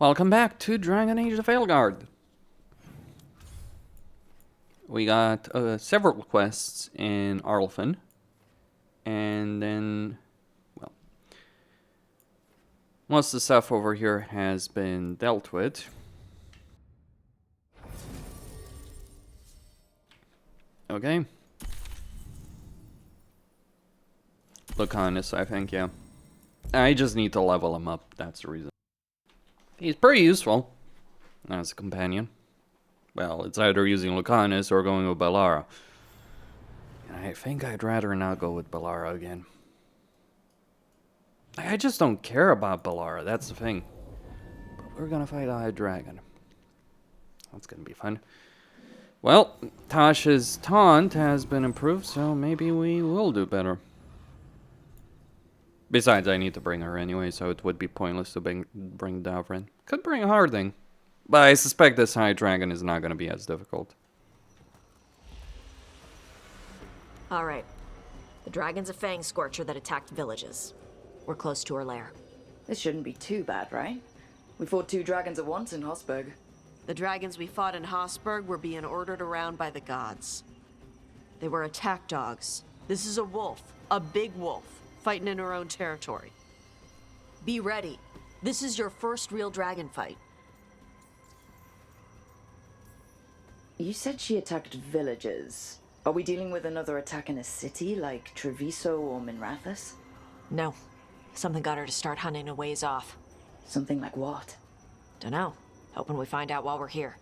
Welcome back to Dragon Age of Veilguard. We got several quests in Arlfin. And then, well, most of the stuff over here has been dealt with. Okay. Lucanus, I think, yeah. I just need to level him up, that's the reason. He's pretty useful as a companion. Well, it's either using Lucanus or going with Bellara. And I think I'd rather not go with Bellara again. I just don't care about Bellara, that's the thing. But we're gonna fight a high dragon. That's gonna be fun. Well, Taash's taunt has been improved, so maybe we will do better. Besides, I need to bring her anyway, so it would be pointless to bring Davrin. Could bring Harding, but I suspect this high dragon is not going to be as difficult. Alright. The dragon's a Fangscorcher that attacked villages. We're close to her lair. This shouldn't be too bad, right? We fought 2 dragons at once in Hosberg. The dragons we fought in Hosberg were being ordered around by the gods. They were attack dogs. This is a wolf, a big wolf, fighting in her own territory. Be ready. This is your first real dragon fight. You said she attacked villages. Are we dealing with another attack in a city like Treviso or Minrathous? No. Something got her to start hunting a ways off. Something like what? Dunno. Hoping we find out while we're here.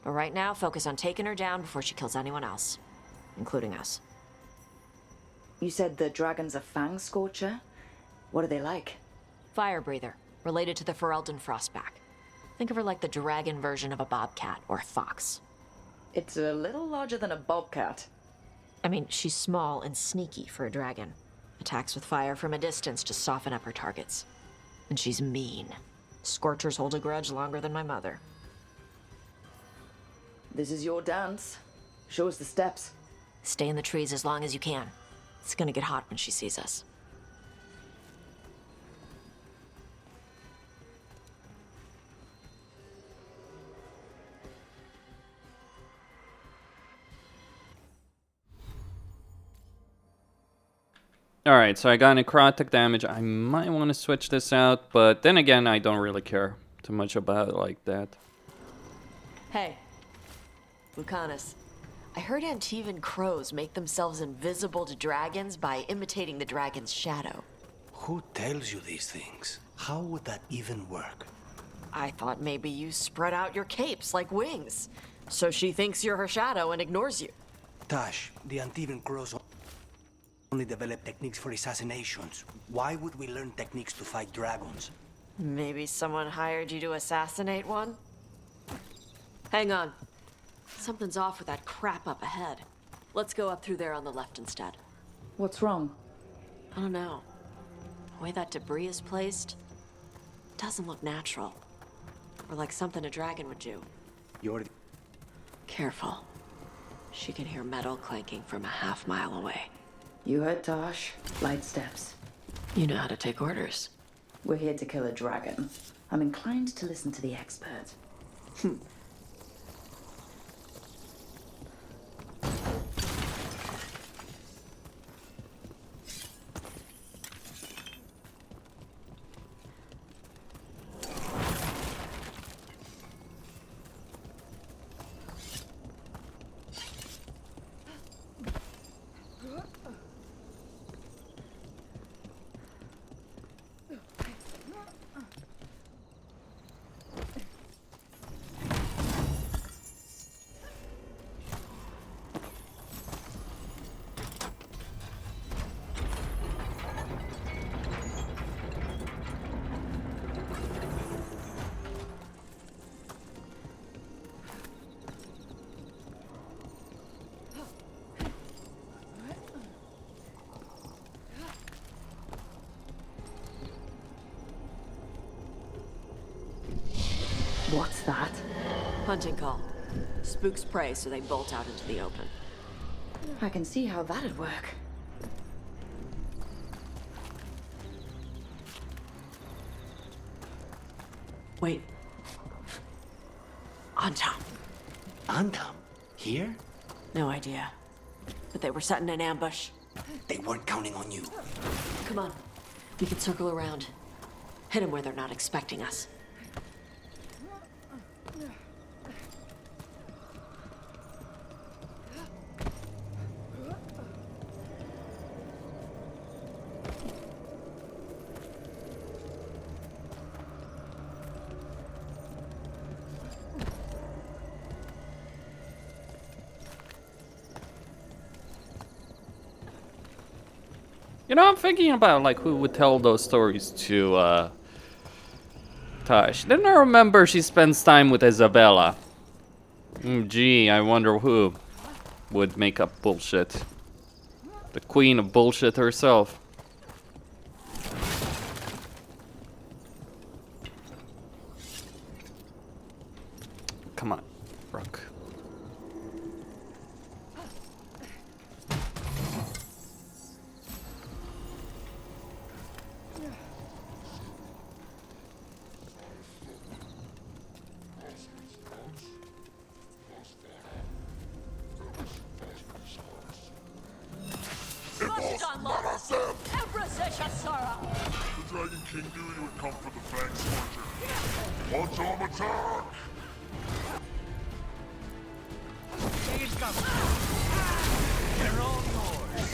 But right now, focus on taking her down before she kills anyone else. Including us. You said the dragon's a Fangscorcher? What are they like? Fire breather. Related to the Ferelden Frostback. Think of her like the dragon version of a bobcat or a fox. It's a little larger than a bobcat. I mean, she's small and sneaky for a dragon. Attacks with fire from a distance to soften up her targets. And she's mean. Scorchers hold a grudge longer than my mother. This is your dance. Show us the steps. Stay in the trees as long as you can. It's gonna get hot when she sees us. Alright, so I got necrotic damage. I might want to switch this out, but then again, I don't really care too much about it like that. Hey, Lucanus. I heard Antivan crows make themselves invisible to dragons by imitating the dragon's shadow. Who tells you these things? How would that even work? I thought maybe you spread out your capes like wings, so she thinks you're her shadow and ignores you. Taash, the Antivan crows only develop techniques for assassinations. Why would we learn techniques to fight dragons? Maybe someone hired you to assassinate one? Hang on. Something's off with that crap up ahead. Let's go up through there on the left instead. What's wrong? I don't know. The way that debris is placed doesn't look natural. Or like something a dragon would do. You're... Careful. She can hear metal clanking from a half-mile away. You heard Taash. Light steps. You know how to take orders. We're here to kill a dragon. I'm inclined to listen to the expert. What's that? Hunting call. Spooks prey, so they bolt out into the open. I can see how that'd work. Wait, Anton. Anton? Here? No idea. But they were setting an ambush. They weren't counting on you. Come on. We can circle around. Hit them where they're not expecting us. You know, I'm thinking about like who would tell those stories to Taash. Then I remember she spends time with Isabella. Gee, I wonder who would make up bullshit. The queen of bullshit herself. Come on, Rook. The Dragon King knew you would come for the Fangscorcher. Watch him attack! They're all yours.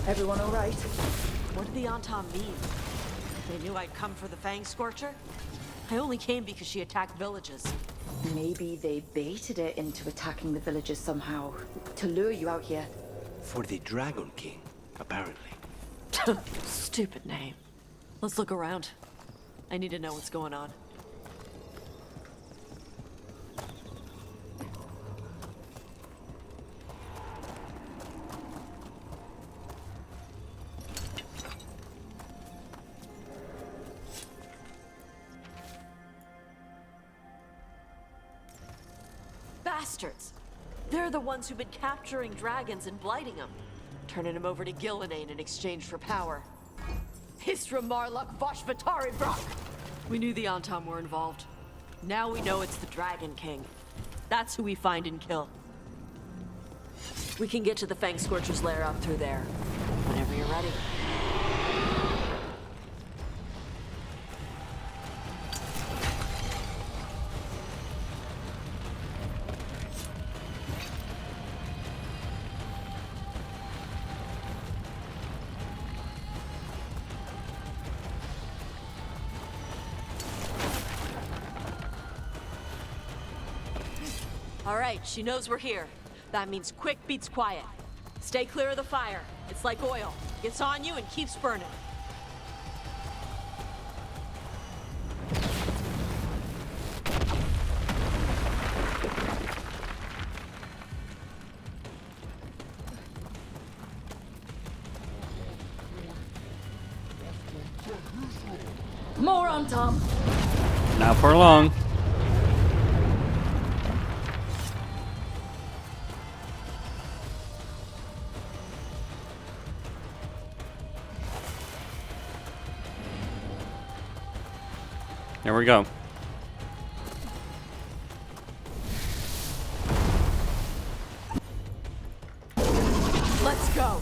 Everyone all right? What did the Anton mean? They knew I'd come for the Fangscorcher? I only came because she attacked villages. Maybe they baited it into attacking the villagers somehow, to lure you out here. For the Dragon King, apparently. Stupid name. Let's look around. I need to know what's going on. Bastards! They're the ones who've been capturing dragons and blighting them, turning them over to Gillinane in exchange for power. Histra Marluk Voshvatari Brock! We knew the Anton were involved. Now we know it's the Dragon King. That's who we find and kill. We can get to the Fangscorcher's lair up through there, whenever you're ready. All right, she knows we're here. That means quick beats quiet. Stay clear of the fire. It's like oil. Gets on you and keeps burning. More on Tom. Not for long. There we go. Let's go.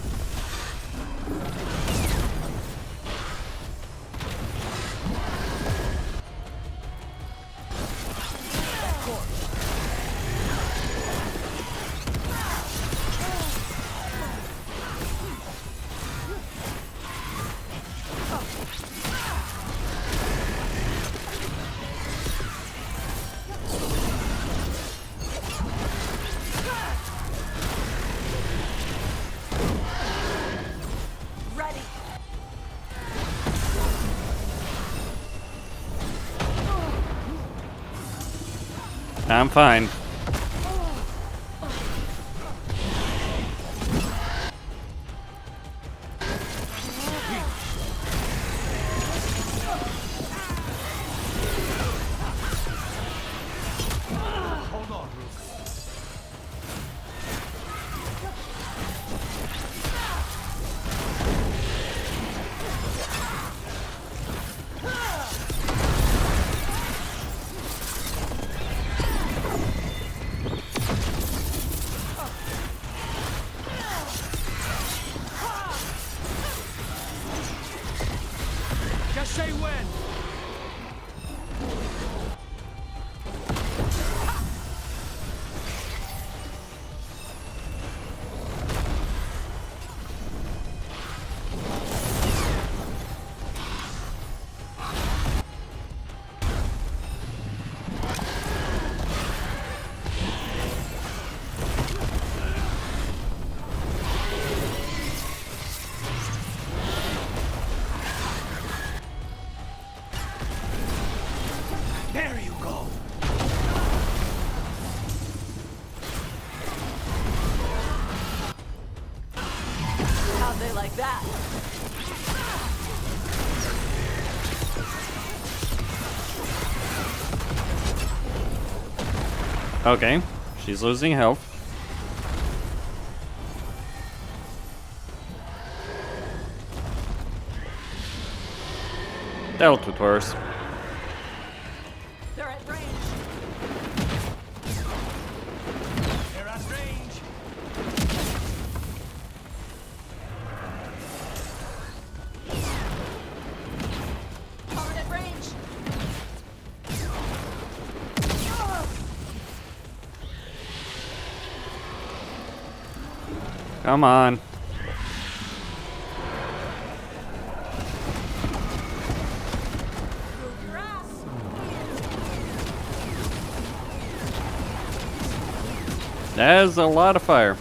I'm fine. Okay, she's losing health. Dealt with worse. They're at range. They're at range. Covered at range. Come on. That's a lot of fire.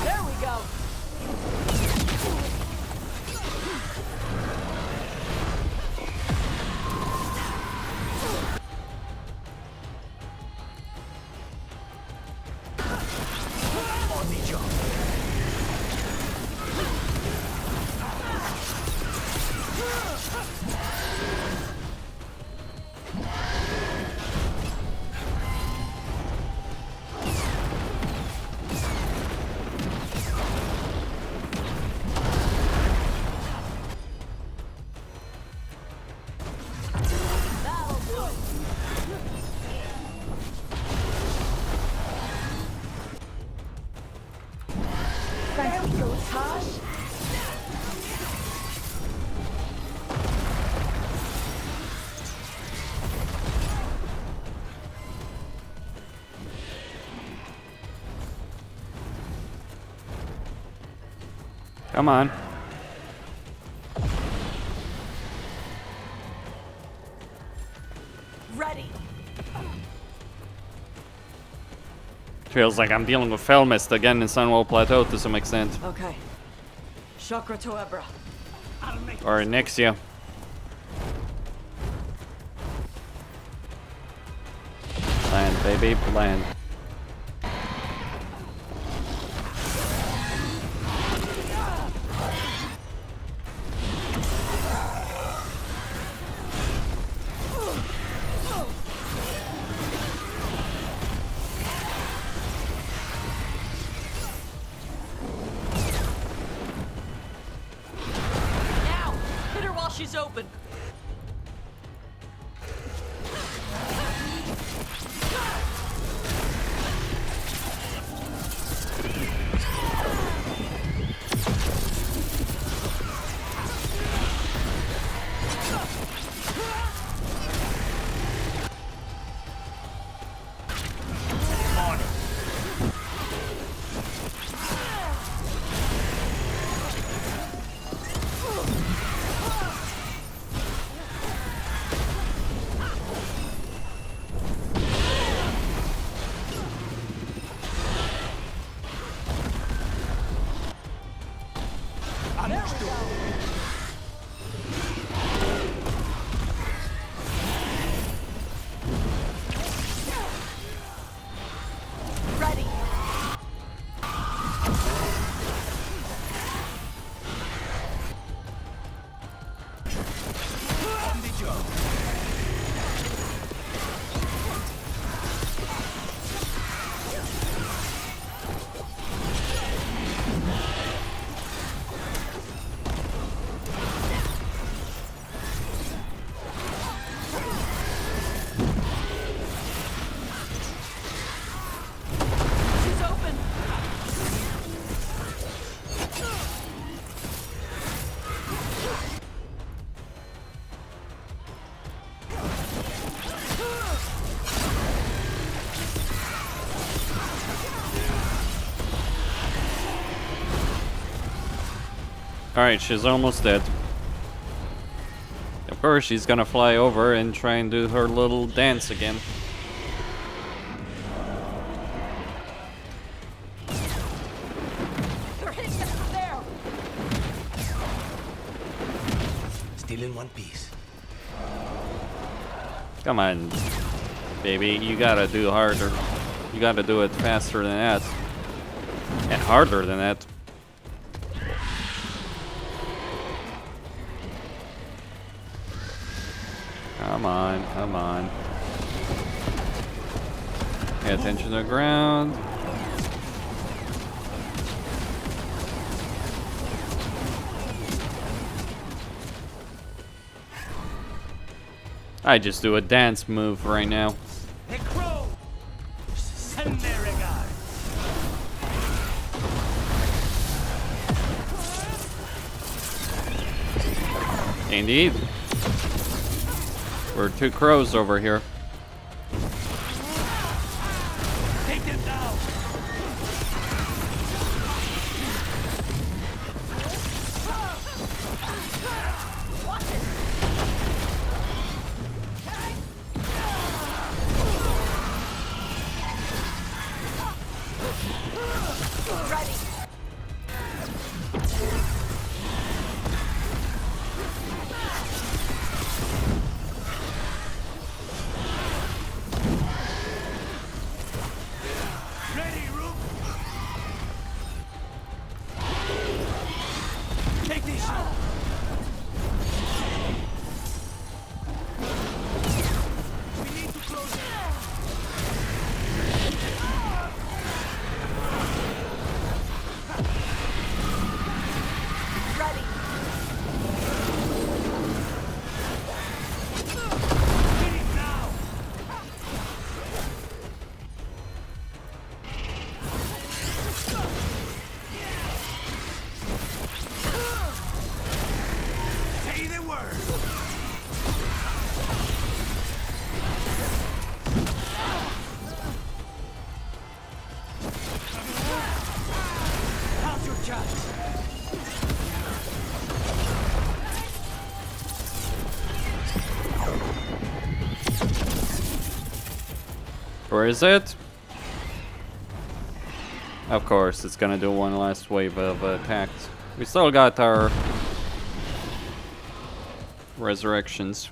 There we go. Thank you, Taash. Come on. Ready. Feels like I'm dealing with Fell Mist again in Sunwell Plateau to some extent. Okay. Chakra to Ebra. Or Nixia. Land, baby, land. Now! Hit her while she's open. Alright, she's almost dead. Of course, she's gonna fly over and try and do her little dance again. They're hitting us from there. Still in one piece. Come on, baby. You gotta do harder. You gotta do it faster than that. And harder than that. Come on, come on. Pay attention to the ground. I just do a dance move right now. Hey, Crow! Sinnelleos! Indeed. We're two crows over here. Take them down! Ready, Rook! Take this! We need to close it! Ready. Hit it now! Say the word! How's your chance? Where is it? Of course, it's gonna do one last wave of attacks. We still got our resurrections.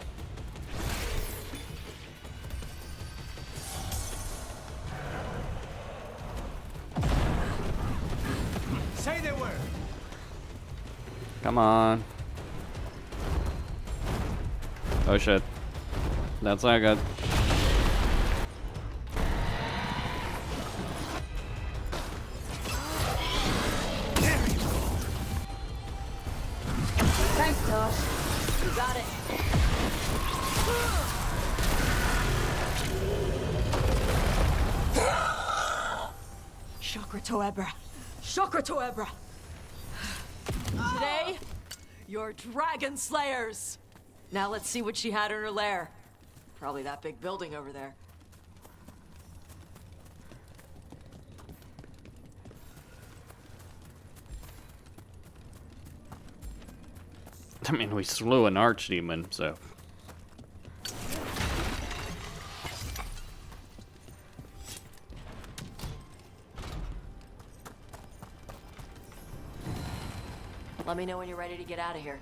Say the word! Come on. Oh shit. That's not good. There you go! Thanks, Taash. You got it. Chakra Toebra. Chakra Toebra. Today, you're dragon slayers. Now let's see what she had in her lair. Probably that big building over there. I mean, we slew an archdemon, so. Let me know when you're ready to get out of here.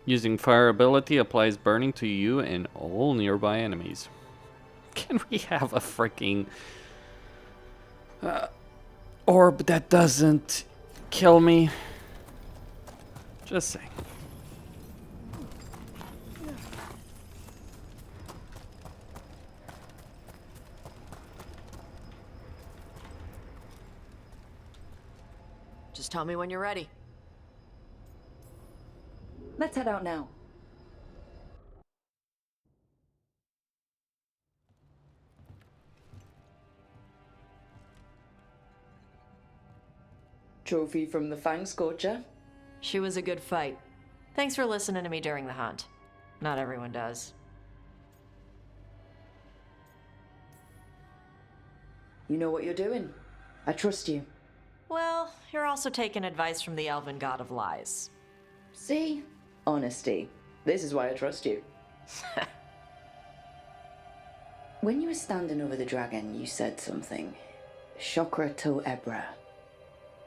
Using fire ability applies burning to you and all nearby enemies. Can we have a freaking orb that doesn't kill me? Just saying. Just tell me when you're ready. Let's head out now. Trophy from the Fangscorcher. She was a good fight. Thanks for listening to me during the hunt. Not everyone does. You know what you're doing. I trust you. Well, you're also taking advice from the elven god of lies. See? Honesty. This is why I trust you. When you were standing over the dragon, you said something. Chakra to Ebra.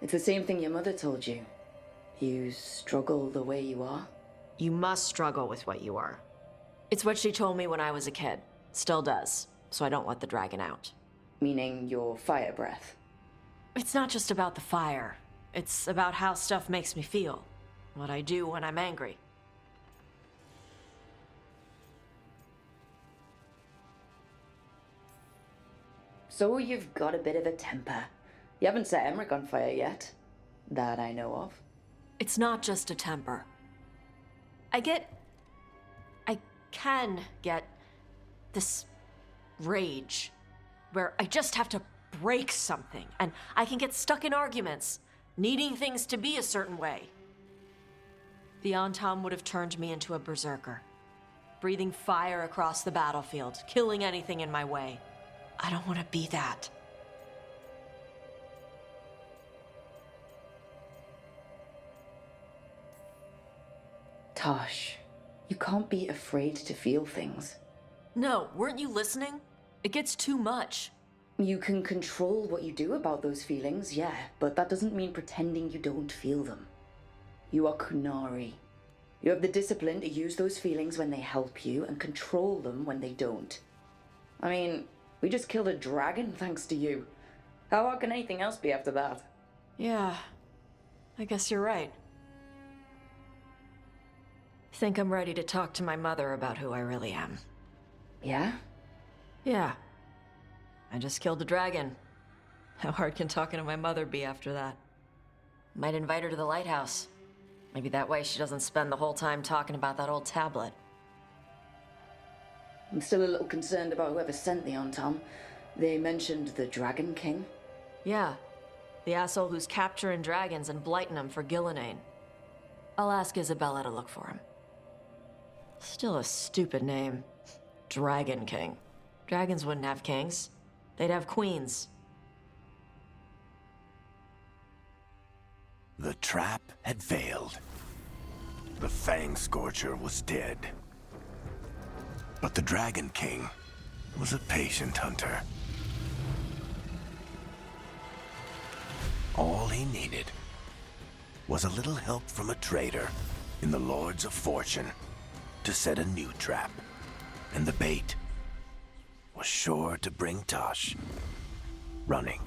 It's the same thing your mother told you. You struggle the way you are. You must struggle with what you are. It's what she told me when I was a kid. Still does, so I don't let the dragon out. Meaning your fire breath. It's not just about the fire. It's about how stuff makes me feel. What I do when I'm angry. So you've got a bit of a temper. You haven't set Emmerich on fire yet. That I know of. It's not just a temper. I can get this rage where I just have to break something, and I can get stuck in arguments, needing things to be a certain way. The Anton would have turned me into a berserker, breathing fire across the battlefield, killing anything in my way. I don't want to be that. Taash, you can't be afraid to feel things. No, weren't you listening? It gets too much. You can control what you do about those feelings, yeah, but that doesn't mean pretending you don't feel them. You are Kunari. You have the discipline to use those feelings when they help you and control them when they don't. I mean, we just killed a dragon thanks to you. How hard can anything else be after that? Yeah, I guess you're right. Think I'm ready to talk to my mother about who I really am. Yeah? Yeah. I just killed a dragon. How hard can talking to my mother be after that? Might invite her to the lighthouse. Maybe that way she doesn't spend the whole time talking about that old tablet. I'm still a little concerned about whoever sent the Anton. They mentioned the Dragon King. Yeah. The asshole who's capturing dragons and blighting them for Gillinane. I'll ask Isabella to look for him. Still a stupid name. Dragon King. Dragons wouldn't have kings. They'd have queens. The trap had failed. The Fangscorcher was dead. But the Dragon King was a patient hunter. All he needed was a little help from a trader in the Lords of Fortune to set a new trap. And the bait was sure to bring Taash running.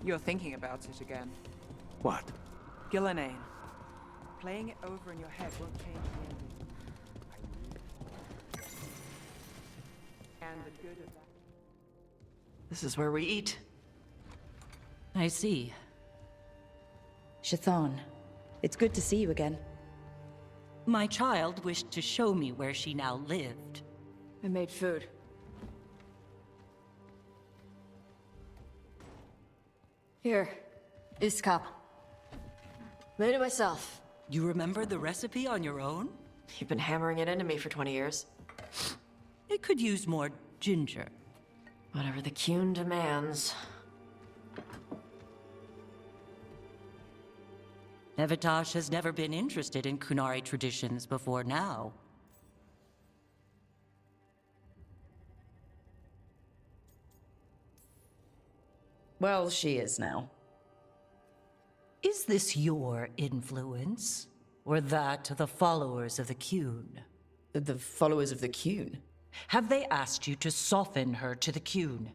You're thinking about it again. What? Gillinane. Playing it over in your head won't change the ending. And the good of that. This is where we eat. I see. Shathan, It's good to see you again. My child wished to show me where she now lived. I made food. Here, Iskap. Made it myself. You remember the recipe on your own? You've been hammering it into me for 20 years. It could use more ginger. Whatever the Qun demands. Taash has never been interested in Qunari traditions before now. Well, she is now. Is this your influence? Or that of the followers of the Qun? The followers of the Qun? Have they asked you to soften her to the Qun?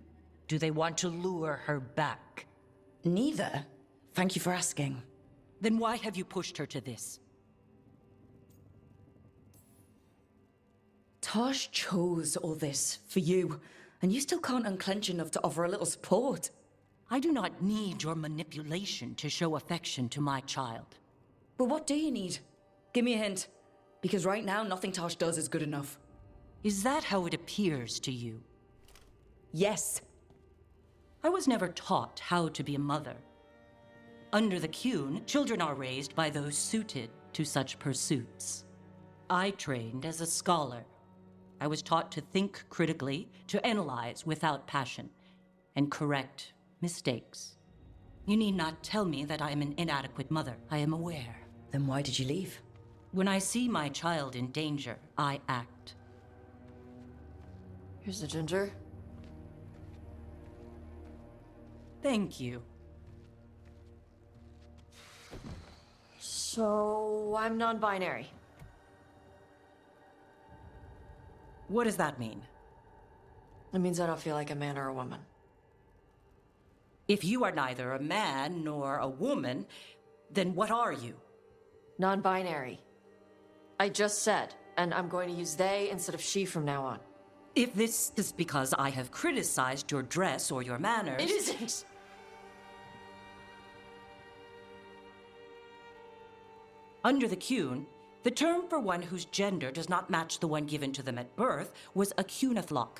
Do they want to lure her back? Neither. Thank you for asking. Then why have you pushed her to this? Taash chose all this for you, and you still can't unclench enough to offer a little support. I do not need your manipulation to show affection to my child. But what do you need? Give me a hint. Because right now, nothing Taash does is good enough. Is that how it appears to you? Yes. I was never taught how to be a mother. Under the Qun, children are raised by those suited to such pursuits. I trained as a scholar. I was taught to think critically, to analyze without passion, and correct mistakes. You need not tell me that I am an inadequate mother. I am aware. Then why did you leave? When I see my child in danger, I act. Here's the ginger. Thank you. So, I'm non-binary. What does that mean? It means I don't feel like a man or a woman. If you are neither a man nor a woman, then what are you? Non-binary. I just said, and I'm going to use they instead of she from now on. If this is because I have criticized your dress or your manners... It isn't! Under the Qun, the term for one whose gender does not match the one given to them at birth was a Qunathlok.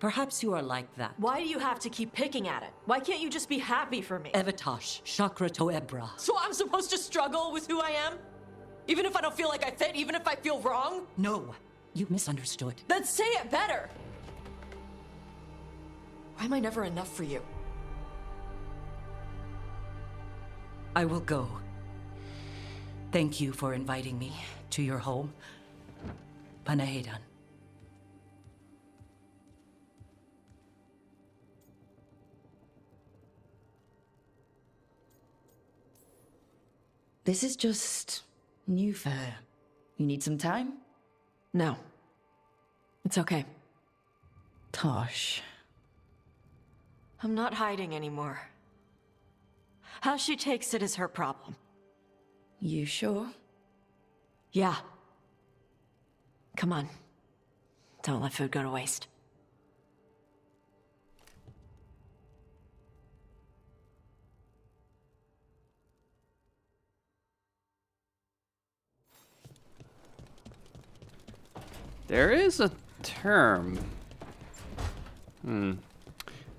Perhaps you are like that. Why do you have to keep picking at it? Why can't you just be happy for me? Evatash, Chakra Toebra. So I'm supposed to struggle with who I am? Even if I don't feel like I fit, even if I feel wrong? No, you misunderstood. Then say it better! Why am I never enough for you? I will go. Thank you for inviting me to your home. Panahedan. This is just new for her. You need some time? No. It's okay. Taash. I'm not hiding anymore. How she takes it is her problem. You sure? Yeah. Come on. Don't let food go to waste. There is a term.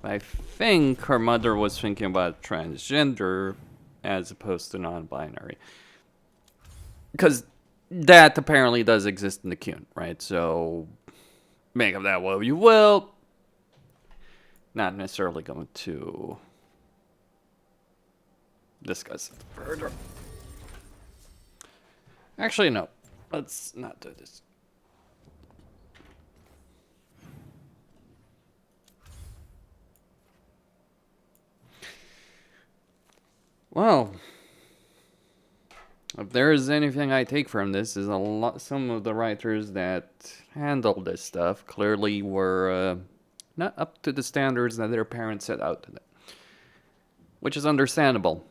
I think her mother was thinking about transgender as opposed to non-binary. Because that apparently does exist in the Qun, right? So, make of that what you will. Not necessarily going to discuss it further. Actually, no. Let's not do this. Well, if there is anything I take from this, is some of the writers that handled this stuff clearly were not up to the standards that their parents set out to them, which is understandable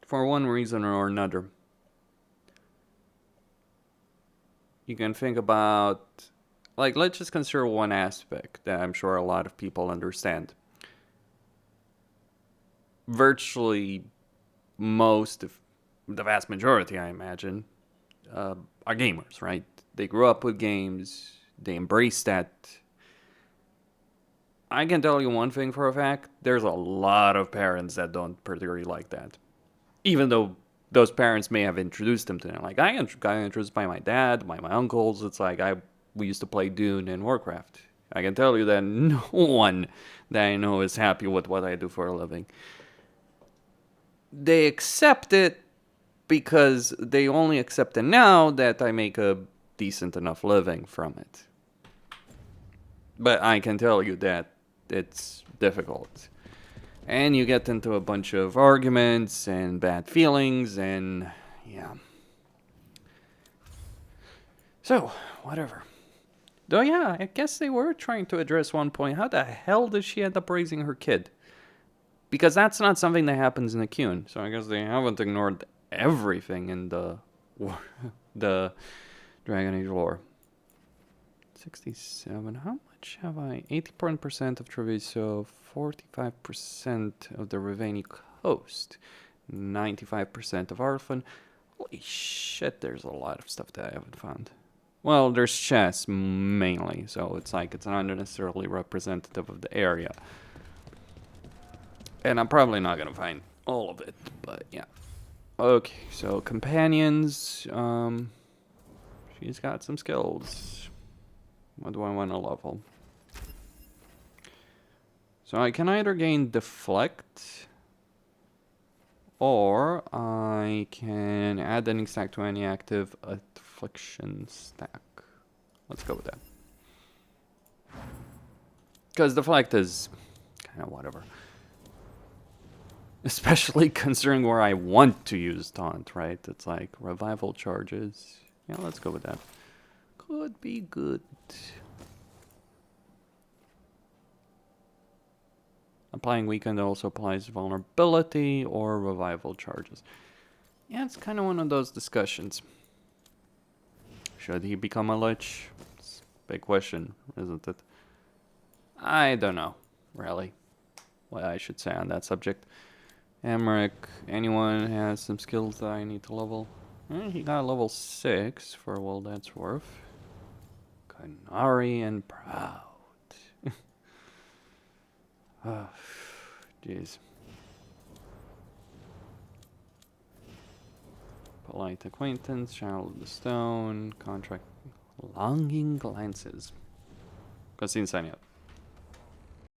for one reason or another. You can think about, like, let's just consider one aspect that I'm sure a lot of people understand. Virtually most, if the vast majority, I imagine, are gamers, right? They grew up with games, they embrace that. I can tell you one thing for a fact, there's a lot of parents that don't particularly like that. Even though those parents may have introduced them to them. Like, I got introduced by my dad, by my uncles. It's like, we used to play Dune and Warcraft. I can tell you that no one that I know is happy with what I do for a living. They accept it because they only accept it now that I make a decent enough living from it. But I can tell you that it's difficult. And you get into a bunch of arguments and bad feelings and yeah. So, whatever. Though yeah, I guess they were trying to address one point. How the hell did she end up raising her kid? Because that's not something that happens in the Qun. So I guess they haven't ignored everything in the Dragon Age lore. 67. How much have I? 81% of Treviso, 45% of the Raveni coast, 95% of Arfan. Holy shit, there's a lot of stuff that I haven't found. Well, there's chests mainly, so it's like it's not necessarily representative of the area. And I'm probably not gonna find all of it, but yeah. Okay, so companions. She's got some skills. What do I want to level? So I can either gain deflect, or I can add any stack to any active affliction stack. Let's go with that. Because deflect is kind of whatever. Especially considering where I want to use taunt, right? It's like revival charges. Yeah, let's go with that. Could be good. Applying weakened also applies vulnerability or revival charges. Yeah, it's kind of one of those discussions. Should he become a lich? It's a big question, isn't it? I don't know, really, what I should say on that subject. Emmerich, anyone has some skills that I need to level? He got level 6 for all that's worth. Canary and Proud. Oh, jeez. Polite acquaintance, child of the stone, contract, longing glances. Costin, sign up.